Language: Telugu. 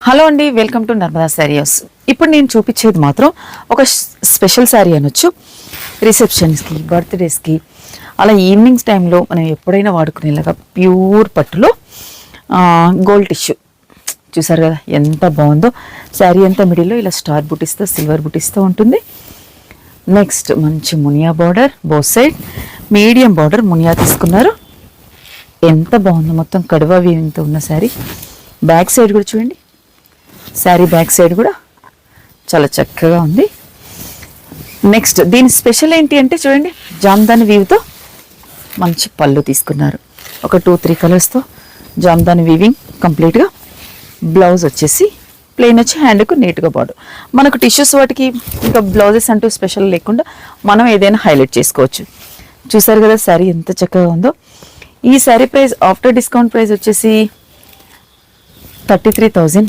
హలో అండి, welcome to Narmada sari house. ఇప్పుడు నేను చూపించేది మాత్రం ఒక స్పెషల్ శారీ అనొచ్చు. రిసెప్షన్స్కి, బర్త్డేస్కి, అలా ఈవినింగ్స్ టైంలో మనం ఎప్పుడైనా వాడుకునేలాగా ప్యూర్ పట్టులో గోల్డ్ టిష్యూ. చూసారు కదా ఎంత బాగుందో. శారీ అంతా మిడిల్లో ఇలా స్టార్ బుటీస్తో, సిల్వర్ బుటీస్తో ఉంటుంది. నెక్స్ట్ మంచి Muniya border, both side medium border Muniya తీసుకున్నారు. ఎంత బాగుందో, మొత్తం కడువా వీవింగ్తో ఉన్న శారీ. బ్యాక్ సైడ్ కూడా చూడండి, శారీ బ్యాక్ సైడ్ కూడా చాలా చక్కగా ఉంది. నెక్స్ట్ దీని స్పెషల్ ఏంటి అంటే చూడండి, జామ్దాని వీవ్తో మంచి పళ్ళు తీసుకున్నారు. ఒక 2-3 కలర్స్తో జామ్దాని వీవింగ్ కంప్లీట్గా. బ్లౌజ్ వచ్చేసి ప్లెయిన్ వచ్చి హ్యాండ్కు నీట్గా బార్డర్. మనకు టిష్యూస్ వాటికి ఇంకా బ్లౌజెస్ అంటూ స్పెషల్ లేకుండా మనం ఏదైనా హైలైట్ చేసుకోవచ్చు. చూసారు కదా శారీ ఎంత చక్కగా ఉందో. ఈ sari price after discount price వచ్చేసి 33,800.